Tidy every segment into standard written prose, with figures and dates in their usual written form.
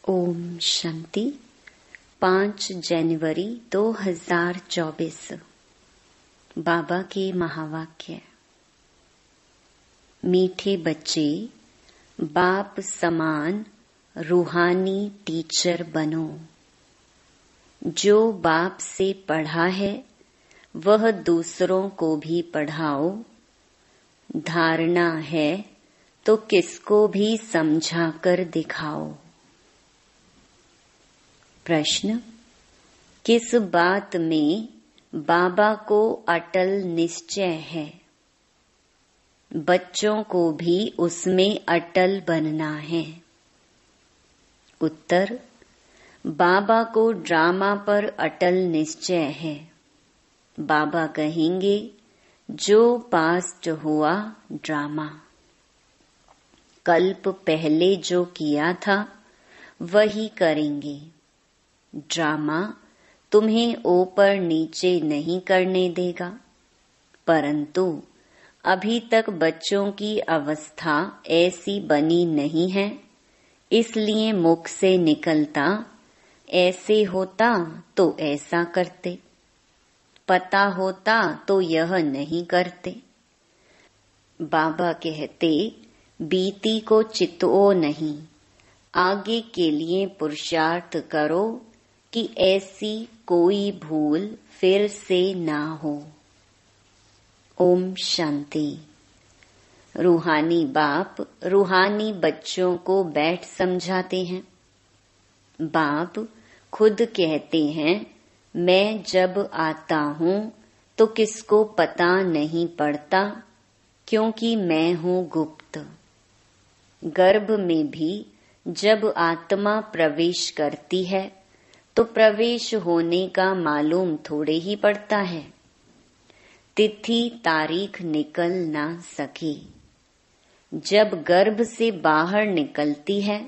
ओम शांति। 5 जनवरी 2024। बाबा के महावाक्य। मीठे बच्चे, बाप समान रूहानी टीचर बनो। जो बाप से पढ़ा है वह दूसरों को भी पढ़ाओ। धारणा है तो किसको भी समझा कर दिखाओ। प्रश्न: किस बात में बाबा को अटल निश्चय है? बच्चों को भी उसमें अटल बनना है। उत्तर: बाबा को ड्रामा पर अटल निश्चय है। बाबा कहेंगे, जो पास्ट हुआ ड्रामा, कल्प पहले जो किया था वही करेंगे। ड्रामा तुम्हें ऊपर नीचे नहीं करने देगा, परंतु अभी तक बच्चों की अवस्था ऐसी बनी नहीं है, इसलिए मुख से निकलता ऐसे होता तो ऐसा करते, पता होता तो यह नहीं करते। बाबा कहते, बीती को चितो नहीं, आगे के लिए पुरुषार्थ करो कि ऐसी कोई भूल फिर से ना हो। ओम शांति। रूहानी बाप रूहानी बच्चों को बैठ समझाते हैं। बाप खुद कहते हैं, मैं जब आता हूँ तो किसको पता नहीं पड़ता, क्योंकि मैं हूँ गुप्त। गर्भ में भी जब आत्मा प्रवेश करती है तो प्रवेश होने का मालूम थोड़े ही पड़ता है। तिथि तारीख निकल ना सके। जब गर्भ से बाहर निकलती है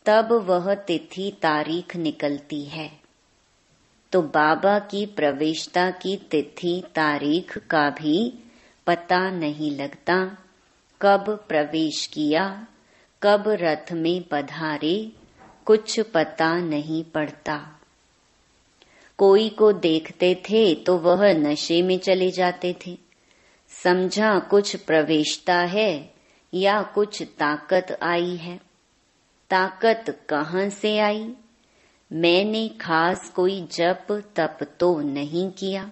तब वह तिथि तारीख निकलती है। तो बाबा की प्रवेशता की तिथि तारीख का भी पता नहीं लगता। कब प्रवेश किया, कब रथ में पधारे, कुछ पता नहीं पड़ता। कोई को देखते थे तो वह नशे में चले जाते थे। समझा कुछ प्रवेशता है या कुछ ताकत आई है। ताकत कहाँ से आई? मैंने खास कोई जप तप तो नहीं किया।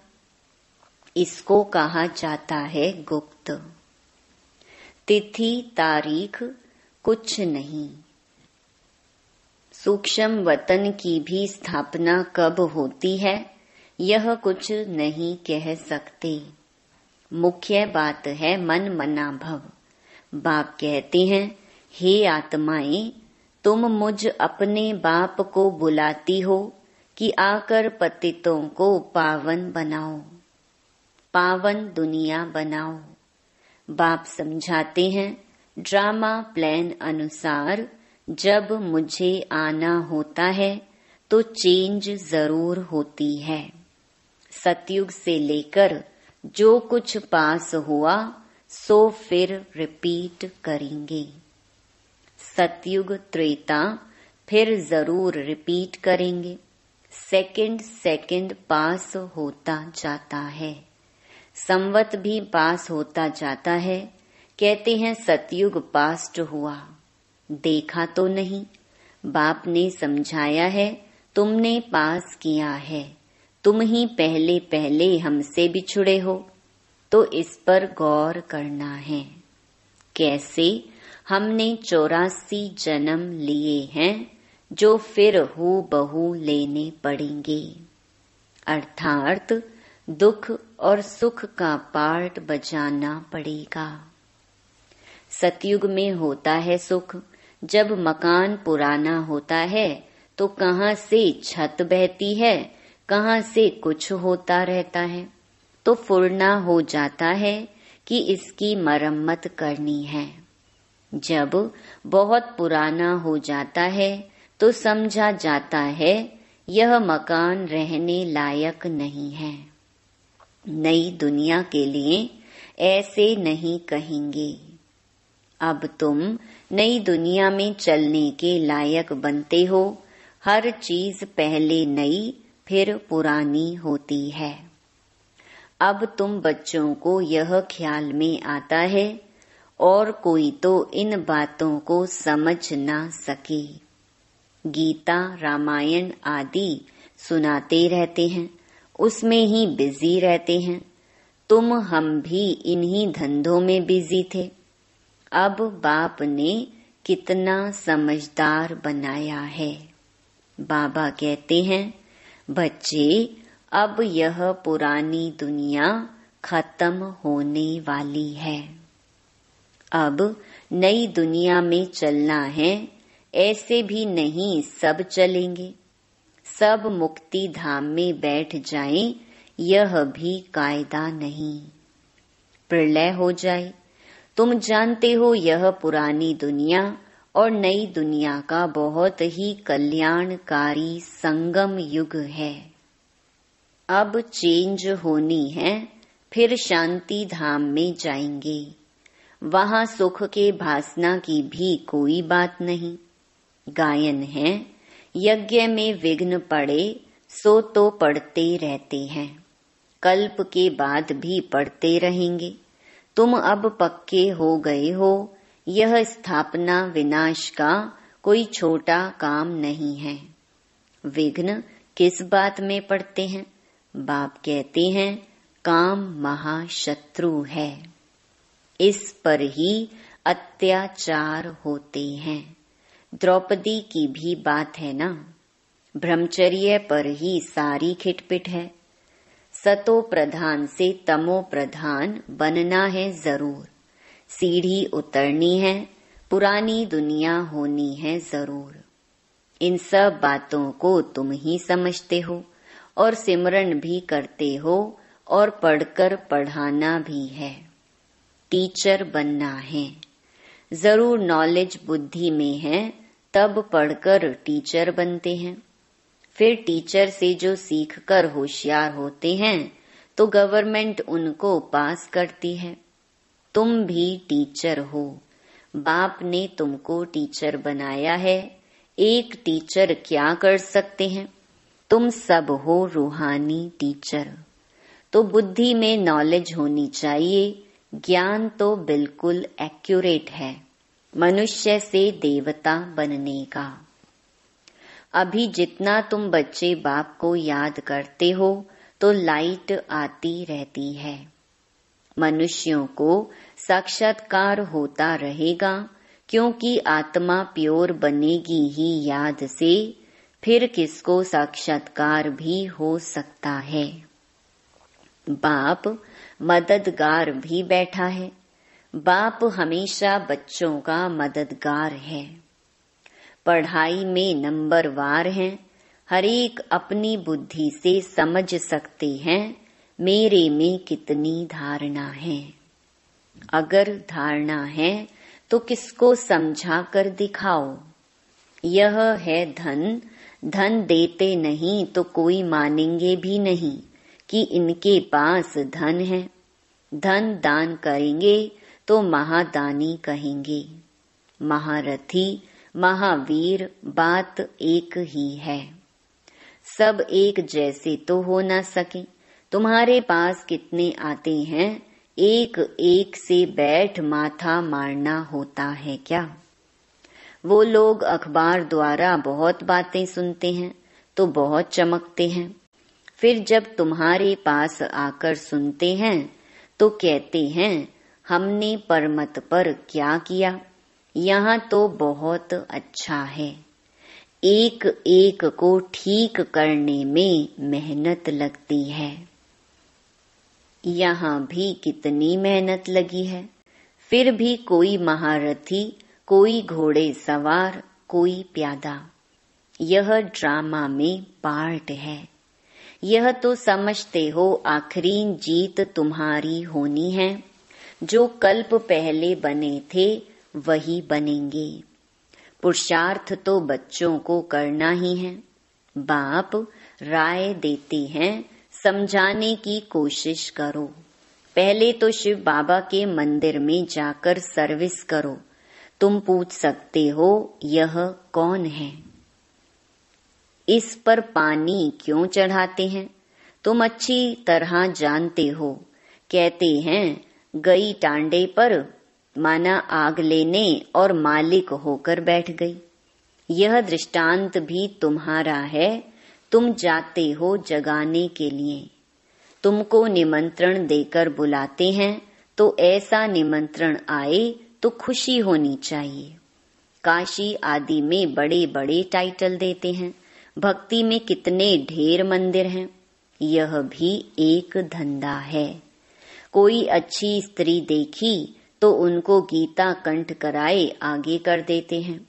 इसको कहा जाता है गुप्त। तिथि तारीख कुछ नहीं। सूक्ष्म वतन की भी स्थापना कब होती है, यह कुछ नहीं कह सकते। मुख्य बात है मन मना भव। बाप कहते हैं, हे आत्माएं, तुम मुझ अपने बाप को बुलाती हो कि आकर पतितों को पावन बनाओ, पावन दुनिया बनाओ। बाप समझाते हैं, ड्रामा प्लान अनुसार जब मुझे आना होता है तो चेंज जरूर होती है। सतयुग से लेकर जो कुछ पास हुआ सो फिर रिपीट करेंगे। सतयुग त्रेता फिर जरूर रिपीट करेंगे। सेकंड पास होता जाता है, संवत भी पास होता जाता है। कहते हैं सतयुग पास्ट हुआ, देखा तो नहीं। बाप ने समझाया है, तुमने पास किया है, तुम ही पहले पहले हमसे बिछुड़े हो, तो इस पर गौर करना है। कैसे हमने 84 जन्म लिए हैं जो फिर हूबहू लेने पड़ेंगे। अर्थात दुख और सुख का पार्ट बजाना पड़ेगा। सतयुग में होता है सुख। जब मकान पुराना होता है तो कहाँ से छत बहती है, कहाँ से कुछ होता रहता है, तो फुरना हो जाता है कि इसकी मरम्मत करनी है। जब बहुत पुराना हो जाता है तो समझा जाता है यह मकान रहने लायक नहीं है। नई दुनिया के लिए ऐसे नहीं कहेंगे। अब तुम नई दुनिया में चलने के लायक बनते हो। हर चीज पहले नई फिर पुरानी होती है। अब तुम बच्चों को यह ख्याल में आता है और कोई तो इन बातों को समझ ना सके। गीता, रामायण आदि सुनाते रहते हैं, उसमें ही बिजी रहते हैं। तुम हम भी इन्हीं धंधों में बिजी थे। अब बाप ने कितना समझदार बनाया है। बाबा कहते हैं, बच्चे अब यह पुरानी दुनिया खत्म होने वाली है। अब नई दुनिया में चलना है। ऐसे भी नहीं सब चलेंगे। सब मुक्ति धाम में बैठ जाएं, यह भी कायदा नहीं। प्रलय हो जाए। तुम जानते हो यह पुरानी दुनिया और नई दुनिया का बहुत ही कल्याणकारी संगम युग है। अब चेंज होनी है, फिर शांति धाम में जाएंगे। वहां सुख के भासना की भी कोई बात नहीं। गायन है, यज्ञ में विघ्न पड़े सो तो पढ़ते रहते हैं, कल्प के बाद भी पढ़ते रहेंगे। तुम अब पक्के हो गए हो। यह स्थापना विनाश का कोई छोटा काम नहीं है। विघ्न किस बात में पड़ते हैं? बाप कहते हैं, काम महाशत्रु है। इस पर ही अत्याचार होते हैं। द्रौपदी की भी बात है ना। ब्रह्मचर्य पर ही सारी खिटपिट है। सतो प्रधान से तमो प्रधान बनना है जरूर। सीढ़ी उतरनी है, पुरानी दुनिया होनी है जरूर। इन सब बातों को तुम ही समझते हो और सिमरन भी करते हो और पढ़कर पढ़ाना भी है। टीचर बनना है जरूर। नॉलेज बुद्धि में है, तब पढ़कर टीचर बनते हैं। फिर टीचर से जो सीखकर होशियार होते हैं तो गवर्नमेंट उनको पास करती है। तुम भी टीचर हो। बाप ने तुमको टीचर बनाया है। एक टीचर क्या कर सकते हैं? तुम सब हो रूहानी टीचर। तो बुद्धि में नॉलेज होनी चाहिए। ज्ञान तो बिल्कुल एक्यूरेट है, मनुष्य से देवता बनने का। अभी जितना तुम बच्चे बाप को याद करते हो तो लाइट आती रहती है। मनुष्यों को साक्षात्कार होता रहेगा, क्योंकि आत्मा प्योर बनेगी ही याद से। फिर किसको साक्षात्कार भी हो सकता है। बाप मददगार भी बैठा है। बाप हमेशा बच्चों का मददगार है। पढ़ाई में नंबरवार हैं। हर एक अपनी बुद्धि से समझ सकते हैं मेरे में कितनी धारणा है। अगर धारणा है तो किसको समझा कर दिखाओ। यह है धन। धन देते नहीं तो कोई मानेंगे भी नहीं कि इनके पास धन है। धन दान करेंगे तो महादानी कहेंगे। महारथी, महावीर बात एक ही है। सब एक जैसे तो हो ना सके। तुम्हारे पास कितने आते हैं, एक एक से बैठ माथा मारना होता है क्या? वो लोग अखबार द्वारा बहुत बातें सुनते हैं तो बहुत चमकते हैं। फिर जब तुम्हारे पास आकर सुनते हैं तो कहते हैं हमने परमत पर क्या किया, यहाँ तो बहुत अच्छा है। एक एक को ठीक करने में मेहनत लगती है। यहाँ भी कितनी मेहनत लगी है। फिर भी कोई महारथी, कोई घोड़े सवार, कोई प्यादा। यह ड्रामा में पार्ट है। यह तो समझते हो आखिरी जीत तुम्हारी होनी है। जो कल्प पहले बने थे वही बनेंगे। पुरुषार्थ तो बच्चों को करना ही है। बाप राय देते हैं, समझाने की कोशिश करो। पहले तो शिव बाबा के मंदिर में जाकर सर्विस करो, तुम पूछ सकते हो यह कौन है? इस पर पानी क्यों चढ़ाते हैं? तुम अच्छी तरह जानते हो। कहते हैं गई टांडे पर माना आग लेने और मालिक होकर बैठ गई। यह दृष्टांत भी तुम्हारा है। तुम जाते हो जगाने के लिए। तुमको निमंत्रण देकर बुलाते हैं तो ऐसा निमंत्रण आए तो खुशी होनी चाहिए। काशी आदि में बड़े बड़े टाइटल देते हैं। भक्ति में कितने ढेर मंदिर हैं। यह भी एक धंधा है। कोई अच्छी स्त्री देखी तो उनको गीता कंठ कराए आगे कर देते हैं।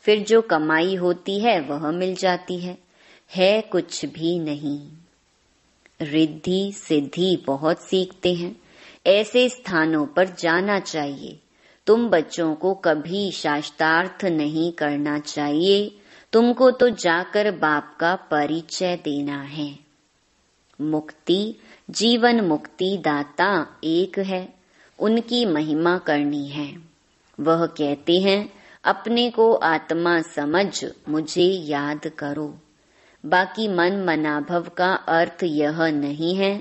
फिर जो कमाई होती है वह मिल जाती है कुछ भी नहीं। रिद्धि सिद्धि बहुत सीखते हैं। ऐसे स्थानों पर जाना चाहिए। तुम बच्चों को कभी शास्त्रार्थ नहीं करना चाहिए। तुमको तो जाकर बाप का परिचय देना है। मुक्ति जीवन मुक्ति दाता एक है। उनकी महिमा करनी है। वह कहते हैं अपने को आत्मा समझ मुझे याद करो। बाकी मन मनाभव का अर्थ यह नहीं है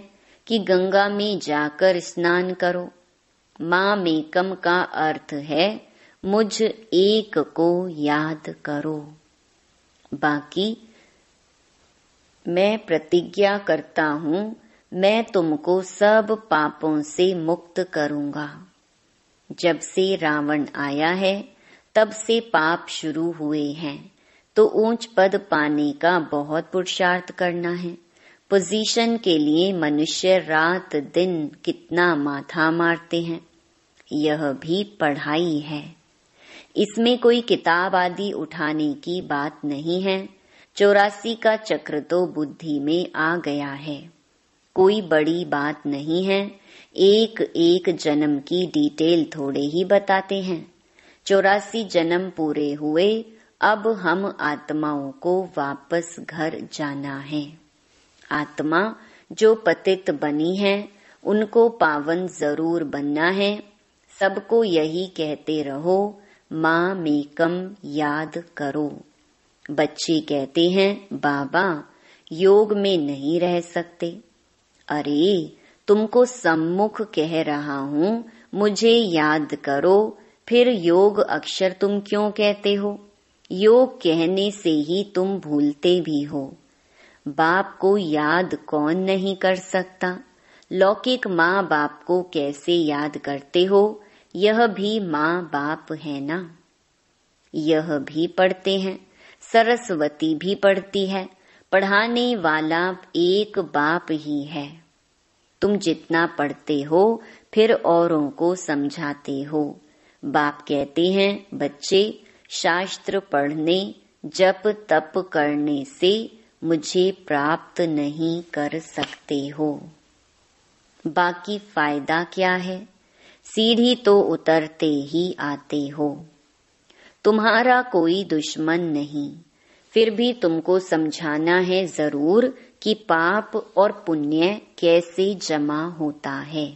कि गंगा में जाकर स्नान करो। मामेकम का अर्थ है मुझ एक को याद करो। बाकी मैं प्रतिज्ञा करता हूँ मैं तुमको सब पापों से मुक्त करूँगा। जब से रावण आया है तब से पाप शुरू हुए हैं। तो ऊंच पद पाने का बहुत पुरुषार्थ करना है। पोजीशन के लिए मनुष्य रात दिन कितना माथा मारते हैं। यह भी पढ़ाई है। इसमें कोई किताब आदि उठाने की बात नहीं है। 84 का चक्र तो बुद्धि में आ गया है। कोई बड़ी बात नहीं है। एक एक जन्म की डिटेल थोड़े ही बताते हैं। 84 जन्म पूरे हुए। अब हम आत्माओं को वापस घर जाना है। आत्मा जो पतित बनी है उनको पावन जरूर बनना है। सबको यही कहते रहो माँ मेकम याद करो। बच्चे कहते हैं बाबा योग में नहीं रह सकते। अरे तुमको सम्मुख कह रहा हूँ मुझे याद करो। फिर योग अक्षर तुम क्यों कहते हो? योग कहने से ही तुम भूलते भी हो। बाप को याद कौन नहीं कर सकता? लौकिक माँ बाप को कैसे याद करते हो? यह भी माँ बाप है ना। यह भी पढ़ते हैं। सरस्वती भी पढ़ती है। पढ़ाने वाला एक बाप ही है। तुम जितना पढ़ते हो फिर औरों को समझाते हो। बाप कहते हैं बच्चे शास्त्र पढ़ने जप तप करने से मुझे प्राप्त नहीं कर सकते हो। बाकी फायदा क्या है? सीढ़ी तो उतरते ही आते हो। तुम्हारा कोई दुश्मन नहीं। फिर भी तुमको समझाना है जरूर कि पाप और पुण्य कैसे जमा होता है।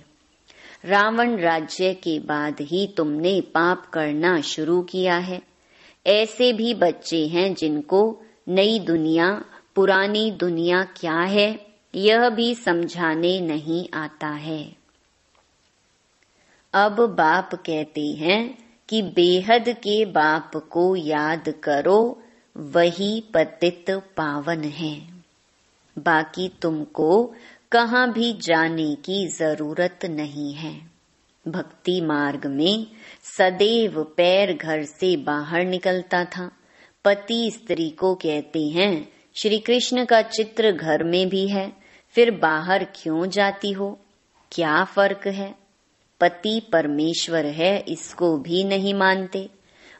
रावण राज्य के बाद ही तुमने पाप करना शुरू किया है। ऐसे भी बच्चे हैं जिनको नई दुनिया पुरानी दुनिया क्या है यह भी समझाने नहीं आता है। अब बाप कहते हैं कि बेहद के बाप को याद करो वही पतित पावन है। बाकी तुमको कहाँ भी जाने की जरूरत नहीं है। भक्ति मार्ग में सदैव पैर घर से बाहर निकलता था। पति स्त्री को कहते हैं श्री कृष्ण का चित्र घर में भी है, फिर बाहर क्यों जाती हो? क्या फर्क है? पति परमेश्वर है इसको भी नहीं मानते।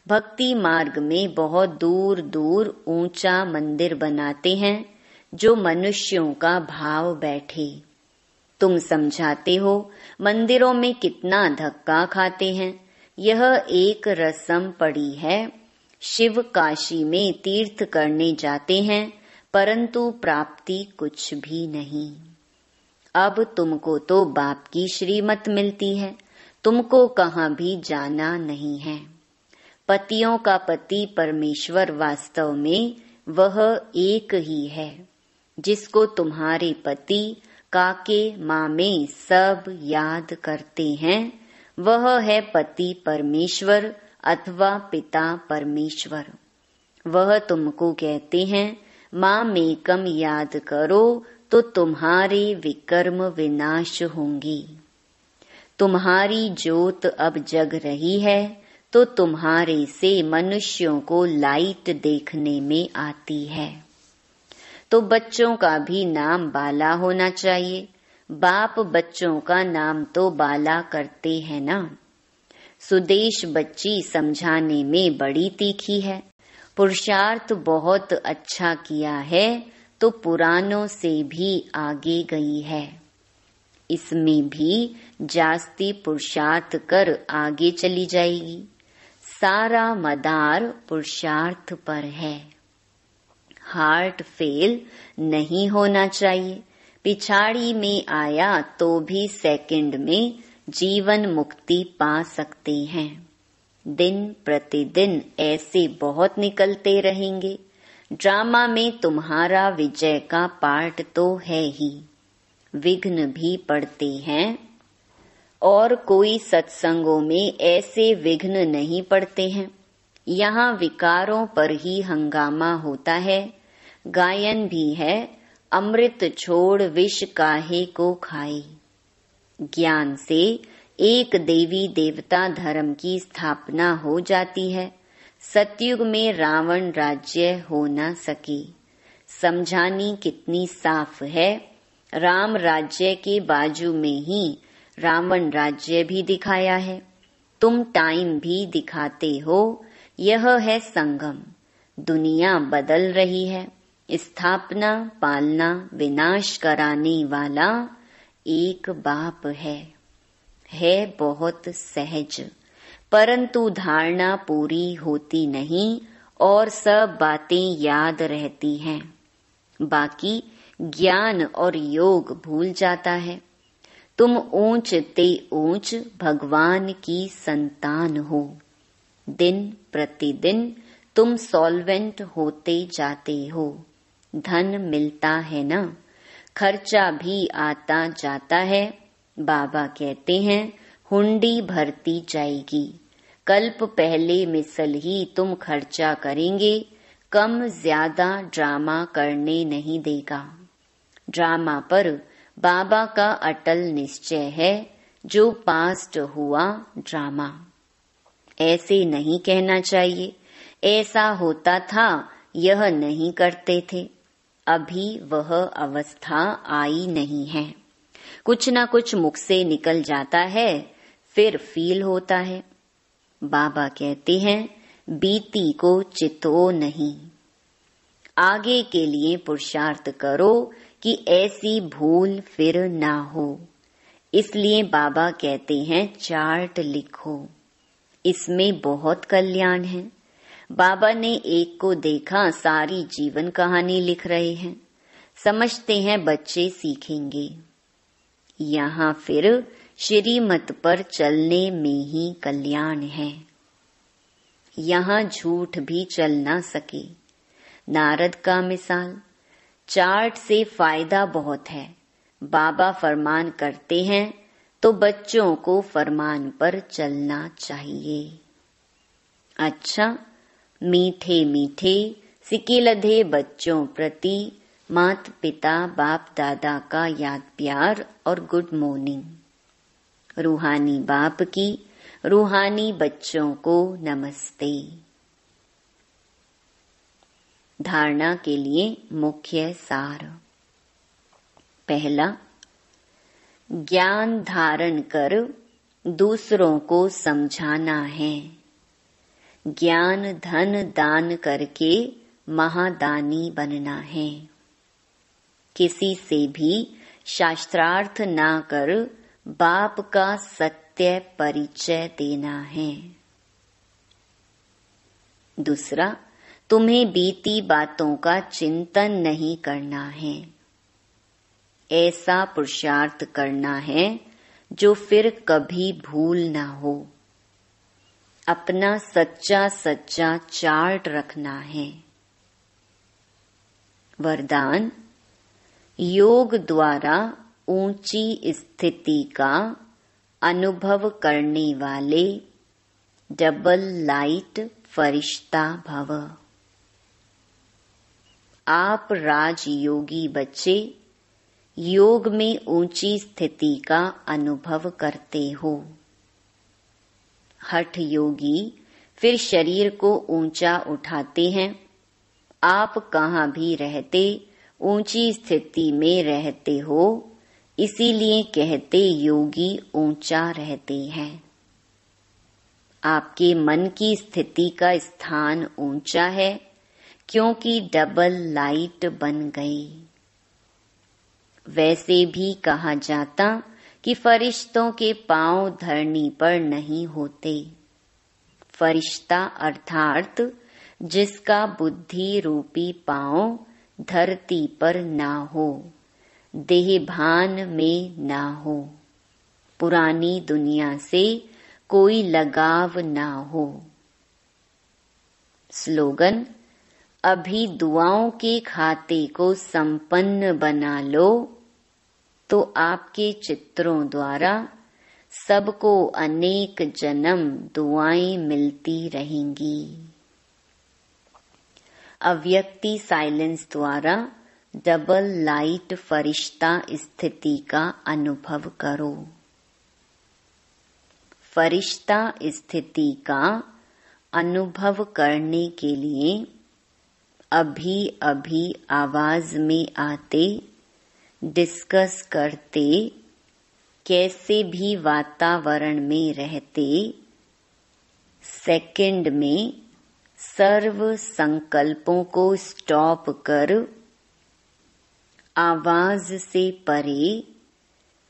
भक्ति मार्ग में बहुत दूर दूर ऊंचा मंदिर बनाते हैं जो मनुष्यों का भाव बैठे। तुम समझाते हो मंदिरों में कितना धक्का खाते हैं। यह एक रस्म पड़ी है। शिव काशी में तीर्थ करने जाते हैं परंतु प्राप्ति कुछ भी नहीं। अब तुमको तो बाप की श्रीमत मिलती है। तुमको कहाँ भी जाना नहीं है। पतियों का पति परमेश्वर वास्तव में वह एक ही है, जिसको तुम्हारे पति काके मामे सब याद करते हैं। वह है पति परमेश्वर अथवा पिता परमेश्वर। वह तुमको कहते हैं मामेकम याद करो तो तुम्हारे विकर्म विनाश होंगे। तुम्हारी ज्योत अब जग रही है तो तुम्हारे से मनुष्यों को लाइट देखने में आती है। तो बच्चों का भी नाम बाला होना चाहिए। बाप बच्चों का नाम तो बाला करते हैं ना। सुदेश बच्ची समझाने में बड़ी तीखी है। पुरुषार्थ बहुत अच्छा किया है तो पुरानों से भी आगे गई है। इसमें भी जास्ती पुरुषार्थ कर आगे चली जाएगी। सारा मदार पुरुषार्थ पर है। हार्ट फेल नहीं होना चाहिए। पिछाड़ी में आया तो भी सेकंड में जीवन मुक्ति पा सकते हैं। दिन प्रतिदिन ऐसे बहुत निकलते रहेंगे। ड्रामा में तुम्हारा विजय का पार्ट तो है ही। विघ्न भी पड़ते हैं और कोई सत्संगों में ऐसे विघ्न नहीं पड़ते हैं। यहाँ विकारों पर ही हंगामा होता है। गायन भी है, अमृत छोड़ विष काहे को खाई। ज्ञान से एक देवी देवता धर्म की स्थापना हो जाती है। सतयुग में रावण राज्य हो न सके। समझानी कितनी साफ है। राम राज्य के बाजू में ही रावण राज्य भी दिखाया है। तुम टाइम भी दिखाते हो। यह है संगम। दुनिया बदल रही है। स्थापना पालना विनाश कराने वाला एक बाप है बहुत सहज, परंतु धारणा पूरी होती नहीं और सब बातें याद रहती हैं। बाकी ज्ञान और योग भूल जाता है। तुम ऊंच ते ऊंच भगवान की संतान हो। दिन प्रतिदिन तुम सॉल्वेंट होते जाते हो। धन मिलता है ना, खर्चा भी आता जाता है। बाबा कहते हैं हुंडी भरती जाएगी। कल्प पहले मिसल ही तुम खर्चा करेंगे। कम ज्यादा ड्रामा करने नहीं देगा। ड्रामा पर बाबा का अटल निश्चय है। जो पास्ट हुआ ड्रामा। ऐसे नहीं कहना चाहिए ऐसा होता था, यह नहीं करते थे। अभी वह अवस्था आई नहीं है। कुछ ना कुछ मुख से निकल जाता है, फिर फील होता है। बाबा कहते हैं बीती को चितो नहीं। आगे के लिए पुरुषार्थ करो कि ऐसी भूल फिर ना हो। इसलिए बाबा कहते हैं चार्ट लिखो। इसमें बहुत कल्याण है। बाबा ने एक को देखा सारी जीवन कहानी लिख रहे हैं। समझते हैं बच्चे सीखेंगे। यहाँ फिर श्रीमत पर चलने में ही कल्याण है। यहाँ झूठ भी चल ना सके। नारद का मिसाल। चार्ट से फायदा बहुत है। बाबा फरमान करते हैं तो बच्चों को फरमान पर चलना चाहिए। अच्छा, मीठे मीठे सिकिलधे बच्चों प्रति माता पिता बाप दादा का याद प्यार और गुड मॉर्निंग। रूहानी बाप की रूहानी बच्चों को नमस्ते। धारणा के लिए मुख्य सार। पहला, ज्ञान धारण कर दूसरों को समझाना है। ज्ञान धन दान करके महादानी बनना है। किसी से भी शास्त्रार्थ ना कर बाप का सत्य परिचय देना है। दूसरा, तुम्हें बीती बातों का चिंतन नहीं करना है। ऐसा पुरुषार्थ करना है जो फिर कभी भूल ना हो। अपना सच्चा सच्चा चार्ट रखना है। वरदान, योग द्वारा ऊंची स्थिति का अनुभव करने वाले डबल लाइट फरिश्ता भव। आप राजयोगी बच्चे योग में ऊंची स्थिति का अनुभव करते हो। हठ योगी फिर शरीर को ऊंचा उठाते हैं। आप कहाँ भी रहते ऊंची स्थिति में रहते हो, इसीलिए कहते योगी ऊंचा रहते हैं। आपके मन की स्थिति का स्थान ऊंचा है, क्योंकि डबल लाइट बन गई। वैसे भी कहा जाता कि फरिश्तों के पांव धरनी पर नहीं होते। फरिश्ता अर्थात जिसका बुद्धि रूपी पांव धरती पर ना हो, देहभान में ना हो, पुरानी दुनिया से कोई लगाव ना हो। स्लोगन, अभी दुआओं के खाते को संपन्न बना लो, तो आपके चित्रों द्वारा सबको अनेक जन्म दुआएं मिलती रहेंगी। अव्यक्ति साइलेंस द्वारा डबल लाइट फरिश्ता स्थिति का अनुभव करो। फरिश्ता स्थिति का अनुभव करने के लिए अभी अभी आवाज में आते, डिस्कस करते, कैसे भी वातावरण में रहते, सेकंड में सर्व संकल्पों को स्टॉप कर आवाज से परे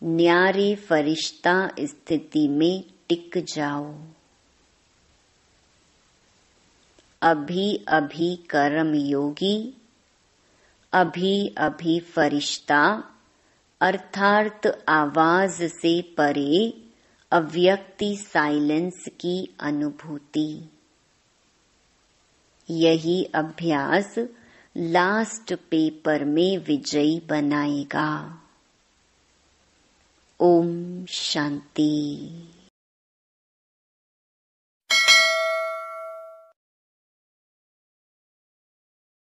न्यारे फरिश्ता स्थिति में टिक जाओ। अभी अभी कर्म योगी, अभी अभी फरिश्ता अर्थात आवाज से परे अव्यक्ति साइलेंस की अनुभूति। यही अभ्यास लास्ट पेपर में विजयी बनाएगा। ओम शांति।